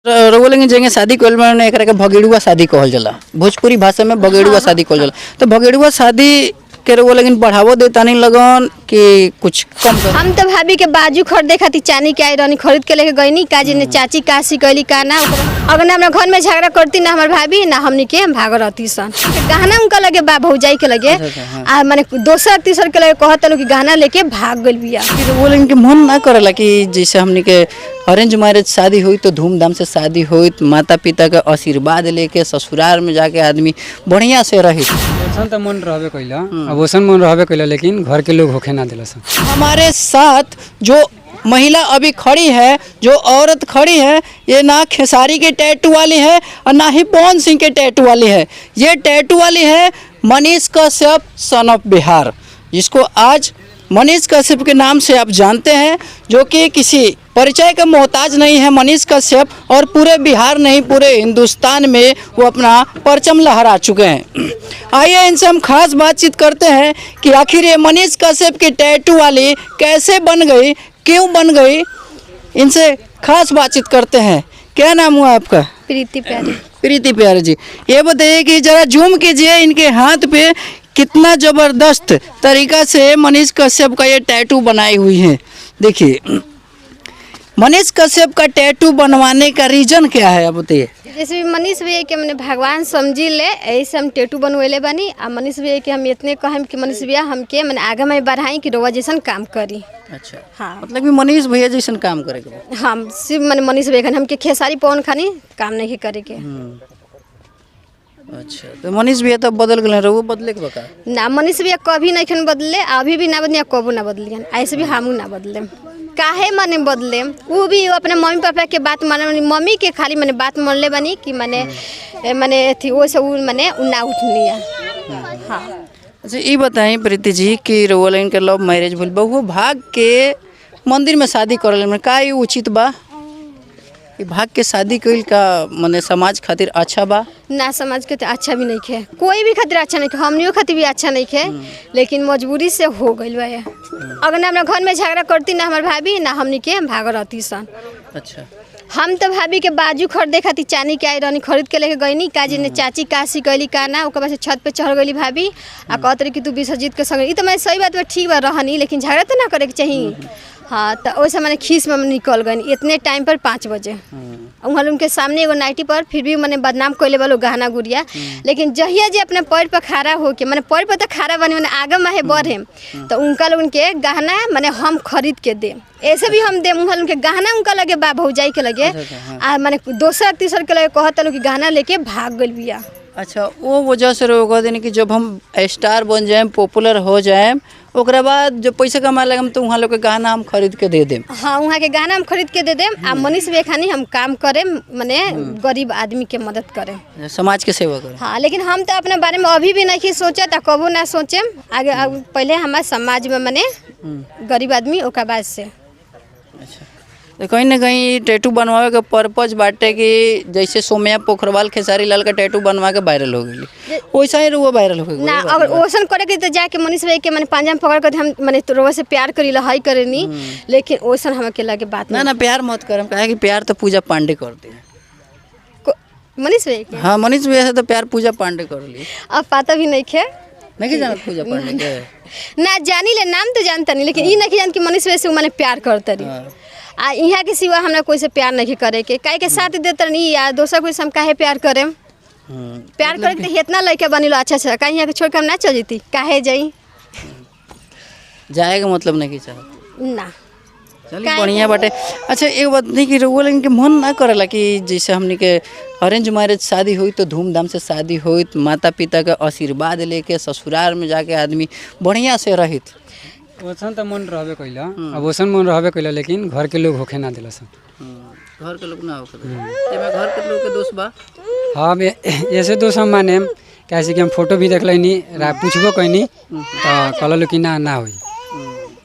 रउआ लोगन जगह शादी कइल बाड़े एकरा के भगेड़ुआ शादी कहल जाला। भोजपुरी भाषा में भगेड़ुआ शादी कहल जाला। तो भगेड़ुआ शादी के रउआ लोगन बढ़ावो देतानी लगन कि कुछ कम कर? हम तो भाभी के बाजू खरीदे खातिर चानी के आई रहनी, खरीद के लेके गईनी का जी ने चाची का सिकैली का ना अगर ना हमरा घर में झगड़ा करती ना हमार भाभी ना हमनी के भाग रहती सन। गहना उनका लगे बा भौजाई के लगे आ माने दोसर तीसर के लगे कहत लोग कि गहना लेके भाग गइल बिया। फिर रउआ लोगन के मन ना करेला कि जैसे हमनी के अरेंज मैरिज शादी हुई तो धूमधाम से शादी हुई, माता पिता का आशीर्वाद लेके ससुराल में जाके आदमी बढ़िया से रही। वैसन तो मन रहबे कइला, अब वैसन मन रहबे कइला, लेकिन घर के लोग होखे ना दिला सन। हमारे साथ जो महिला अभी खड़ी है, जो औरत खड़ी है, ये ना खेसारी के टैटू वाली है और ना ही पवन सिंह के टैटू वाली है। ये टैटू वाली है मनीष कश्यप सन ऑफ बिहार, जिसको आज मनीष कश्यप के नाम से आप जानते हैं, जो कि किसी परिचय का मोहताज नहीं है। मनीष कश्यप और पूरे बिहार नहीं पूरे हिंदुस्तान में वो अपना परचम लहरा चुके हैं। आइए इनसे हम खास बातचीत करते हैं कि आखिर ये मनीष कश्यप की टैटू वाली कैसे बन गई, क्यों बन गई, इनसे खास बातचीत करते हैं। क्या नाम हुआ आपका? प्रीति प्यारी। प्रीति प्यारी जी, ये बताइए कि जरा जूम कीजिए इनके हाथ पे कितना जबरदस्त तरीका से मनीष कश्यप का ये टैटू बनाई हुई है। देखिए मनीष कश्यप का टैटू बनवाने का रीजन क्या है, आप बताइए। जैसे भी मनीष भैया के मैंने भगवान समझी ले ऐसे हम टैटू बनवेले बनी आ मनीष भैया के हम इतने कहम कि मनीष भैया हमके मैंने आगे में बढ़ाई कि रोवा जैसन काम करी। अच्छा, हाँ मतलब कि मनीष भैया जैसन काम करे के। हम सिर्फ मैंने मनीष भैया खानी हमके खेसारी पवन खानी काम नहीं करे के। अच्छा, तो मनीष भैया तो बदल गए, रहुआ बदले के बका ना मनीष भैया कभी नहीं खन बदले, अभी भी ना बदले, कबू ना बदलियन, ऐसे भी हमू ना बदले। काहे माने बदले, वो भी अपने मम्मी पापा के बात माने, मम्मी के खाली मैंने बात मान ले बनी कि मैंने थी वो सब मैंने ना उठनी है। हाँ अच्छा, ये बताएं प्रीति जी कि रउआ लोगन के लव मैरिज भइल, बहु भाग के मंदिर में शादी करल में का ये उचित बा? कि भाग के शादी कइल का माने समाज खातिर अच्छा बा? ना समाज के अच्छा भी नहीं खे, कोई भी खातिर अच्छा नहीं खे, हमनियों खातिर भी अच्छा नहीं खे, लेकिन मजबूरी से हो गइल बा। अगर ना हमरा घर में झगड़ा करती ना हमार भाभी ना हमनी के भाग रहती सन। अच्छा, हम तो भाभी के बाजू खरीदे खातिर चानी के आई रहनी, खरीद के लेके गईनी का जी ने चाची का सिकैली का ना ओकर बाद छत पे चढ़ गई भाभी आ कहत रही कि तू विश्वजीत के संग। ई तो मैं सही बात बा, ठीक बा रहनी, लेकिन झगड़ा तो ना करे के चाहिए। हाँ तो वैसे मैंने खीस में निकल गई इतने टाइम पर 5 बजे वहाँ उनके सामने एगो नाइटी पर फिर भी मैंने बदनाम कैले वालों गहना गुड़िया। लेकिन जहिया जे अपने पैर पर खड़ा होके मैंने पैर पर तो खड़ा बनी मैंने आगे में बढ़े तो उनका लोग उनके गहना मैंने हम खरीद के दे, ऐसे भी हम दे उनका उनके गहना उनका लगे बा भौजाई के लगे आ मैंने दोसर तीसर के लगे कहत लोग कि गहना लेके भाग गइल बिया। अच्छा, वो वजह से रोक देने कि जब हम स्टार बन जाएं, पॉपुलर हो जाएं, ओकरा बाद जब पैसा कमा लगम तो वहाँ लोग के गहना हम खरीद के दे देम। हाँ वहाँ के गहना हम खरीद के दे देम आ मनीष भैया खानी हम काम करें मैंने गरीब आदमी के मदद करें, समाज के सेवा करें। हाँ लेकिन हम तो अपने बारे में अभी भी नहीं सोचा था, कबू ना सोचे आगे पहले हमारे समाज में मैंने गरीब आदमी ओकर बाद से। अच्छा, तो कहीं ना कहीं टैटू बनवावे का पर्पज बाटे कि जैसे सोम्या पोखरवाल खेसारी लाल का टैटू बनवा के वायरल हो गई, वैसा ही वो वायरल हो गई ना। अगर ओसन करे के तो जाके मनीष भाई के मैंने पांजा में पकड़ कर हम मैंने तो रोज से प्यार करी लहाई करनी, लेकिन ओसन हम अकेला के बात ना प्यार मत करम, कहे कि प्यार तो पूजा पांडे करते हैं। मनीष भाई के हाँ मनीष भैया से तो प्यार पूजा पांडे कर ली। अब पता भी नहीं खे, नहीं जाना पूजा पांडे के ना जानी ले नाम तो जानता नहीं, लेकिन ये नहीं जान कि मनीष भाई से मैंने प्यार करता रही आ यहाँ के सिवा हमरा कोई से प्यार नहीं करे के, काहे के साथ देते नहीं या दोसर कोई से हम काहे प्यार करें। प्यार करे तो इतना लड़का बनिलो अच्छा अच्छा, कहीं यहाँ के छोड़ के हम ना चल जीती, काहे जाई जाएगा मतलब नहीं चाह ना। चलिए बढ़िया बाटे। अच्छा एक बात नहीं कि रउआ लोगन के मन ना करेला कि जैसे हमने के अरेंज मैरिज शादी हुई तो धूमधाम से शादी हुई, माता पिता का आशीर्वाद लेके ससुराल में जाके आदमी बढ़िया से रहित? वैसन तो मन रहबे कइला, अब वैसन मन रहबे कइला, लेकिन घर के लोग होखे ना दिला सन। घर के लोग ना होखे तेमे घर के लोग के दोस्त बा? हाँ ऐसे दोस्त हम माने कैसे कि हम फोटो भी देख लेनी पूछबो कहनी तो कहल कि ना होई।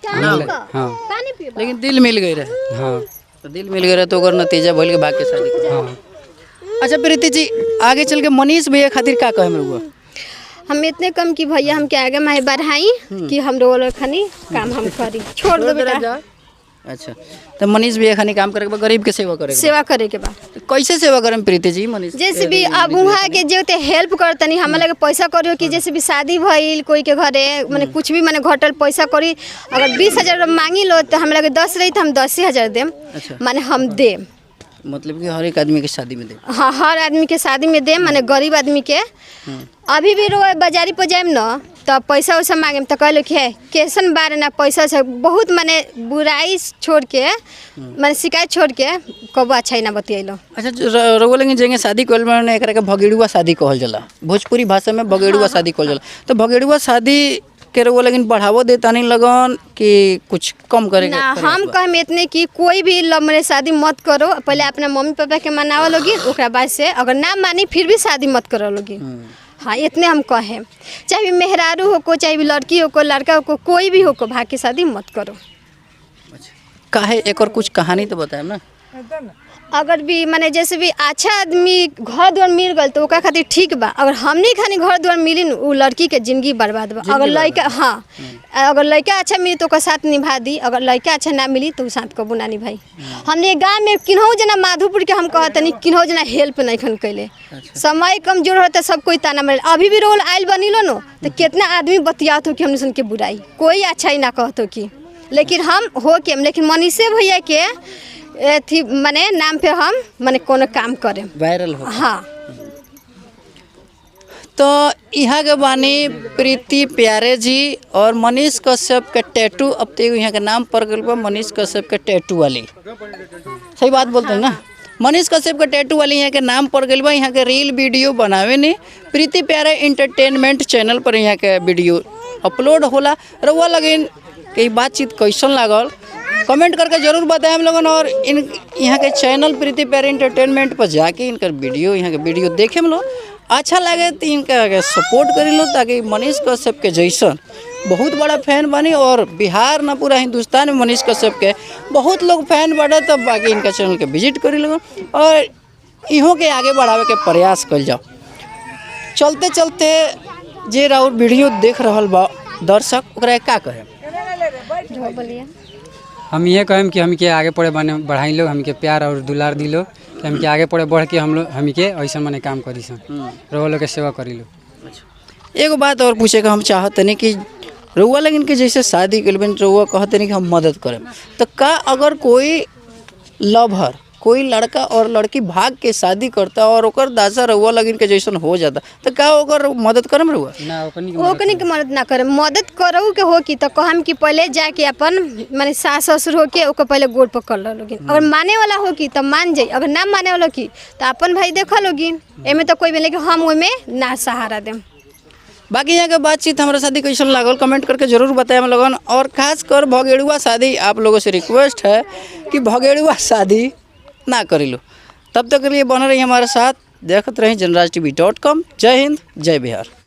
हाँ लेकिन दिल मिल गई रहे। हाँ तो दिल मिल गई रहे तो ओकर नतीजा भइल के बाकी शादी। हाँ अच्छा प्रीति जी, आगे चल के मनीष भैया खातिर का कहे रहुआ? हम इतने कम कि भैया हम के आगे माहे बढ़ाई कि हम रोल खानी काम हम करी, छोड़ दो बेटा। अच्छा, तो मनीष भी एखनी काम करे के बा, गरीब के सेवा करे के बा। सेवा करे के बा। कैसे सेवा करें प्रीति जी मनीष? जैसे भी अब वहाँ के जो हेल्प करतनी हमरा लगे पैसा करियो कि जैसे भी शादी भइल कोई के घरे माने कुछ भी माने घटल पैसा करी, अगर 20,000 मांगी लो तो हमरा लगे 10 रही तो हम 10,000 देम। अच्छा। माने हम देम, मतलब कि हर एक आदमी के शादी में दे। हाँ हर आदमी के शादी में देम, माने गरीब आदमी के। अभी भी रो बाजारी पर जाएम न तो पैसा वैसा मांगे तो कहलो कि है कैसन बारे ना पैसा से बहुत माने बुराई छोड़ के माने शिकायत छोड़ के कबो अच्छा ही ना बतियलो। अच्छा, रउआ लेकिन जेंगे शादी कइल बाने एकरा के भगेड़ुआ शादी कहल जाला, भोजपुरी भाषा में भगेड़ुआ शादी कहल जाला। तो भगेड़ुआ शादी के रउआ लेकिन बढ़ावो देता नहीं लगन कि कुछ कम करे ना हम कहम इतने कि कोई भी लव मैरिज शादी मत करो, पहले अपना मम्मी पापा के मनावा लोगी, ओकरा बाद से अगर ना मानी फिर भी शादी मत करो लोगी। हाँ इतने हम कहें, चाहे भी मेहरारू हो को, चाहे भी लड़की हो को, लड़का हो को, कोई भी हो को, भाग के शादी मत करो। काहे एक और कुछ कहानी तो बताएं ना। अगर भी माने जैसे भी अच्छा आदमी घर द्वार मिल गल तो ओकरा खातिर ठीक बा, अगर हमनी खानी घर द्वार मिली न उ लड़की के जिंदगी बर्बाद बा। अगर लड़का हाँ अगर लड़का अच्छा मिली तो ओकर साथ निभा दी, अगर लड़का अच्छा ना मिली तो उ साथ कबू ना निभाई। हमने गाँव में किन्हू जना माधोपुर के हम कहतनी किन्हू जना हेल्प नहीं खन कैले। समय कमजोर होता सब कोई ताना मारे, अभी भी रोल आयल बनिलो नो तो कितना आदमी बतियात हो कि हमने सुन के बुराई, कोई अच्छा ही ना कहतो कि, लेकिन हम हो के लेकिन मनीषे भैया के थी माने नाम पे हम माने कोनो काम करे वायरल हो। हाँ तो यहाँ के बानी प्रीति प्यारे जी और मनीष कश्यप के टैटू, अब तो यहाँ के नाम पर गल बा मनीष कश्यप के टैटू वाली। सही बात बोलते हैं ना, मनीष कश्यप के टैटू वाली यहाँ के नाम पर गल बा। यहाँ के रील वीडियो बनावे नहीं, प्रीति प्यारे इंटरटेनमेंट चैनल पर यहाँ के वीडियो अपलोड होला। रउआ लगिन कई बातचीत कैसन लागल कमेंट करके जरूर बताएं हम लोगन, और इन यहाँ के चैनल प्रीति प्यारे इंटरटेनमेंट पर जाके इनकर वीडियो यहाँ के वीडियो देखे हम लोग अच्छा लगे तो इनका सपोर्ट कर लो, ताकि मनीष कश्यप के जैसन बहुत बड़ा फैन बनी, और बिहार ना पूरा हिंदुस्तान में मनीष कश्यप के बहुत लोग फैन बढ़े, तब बाकी इनका चैनल के विजिट करी लोग और इहों के आगे बढ़ावे के प्रयास कर जाओ। चलते चलते जे राउर वीडियो देख रहा बा दर्शक ओकरा का कहे? जो बोलिए हम ये कहें कि हमके आगे पड़े बढ़ाई लो, हमके प्यार और दुलार दी लो, कि हमके आगे पड़े बढ़ के हम लोग हमके ऐसा मने काम करी सन, रउआ लोग के सेवा करी लो। एगो बात और पूछे का हम चाहते नहीं कि रउआ लेकिन के जैसे शादी के लिए रउआ कहते नहीं कि हम मदद करें, तो का अगर कोई लवर कोई लड़का और लड़की भाग के शादी करता और ओकर दासा रउआ लगिन के जैसन हो जाता तो का ओकर मदद करम रउआ? ना ओकनी के मदद ना करे, मदद करो के हो कि तो कहम कि पहले जाके अपन माने सास ससुर हो के ओकर पहले गोड़ पकड़ लो लोगिन। अगर माने वाला हो कि तो मान जाई, अगर ना माने वाला की तो अपन भाई देखा लोगिन, एमे तो कोई लेकिन हम ओमे ना सहारा देम। बाकी यहाँ के बातचीत हमारा शादी कैसन लागल कमेंट करके जरूर बताएं हम लोगन, और खास कर भगेड़ुआ शादी आप लोगों से रिक्वेस्ट है कि भगेड़ुआ शादी ना करी लो। तब तक के लिए बने रही हमारे साथ, देखते रहें जनराज TV.com। जय हिंद, जय बिहार।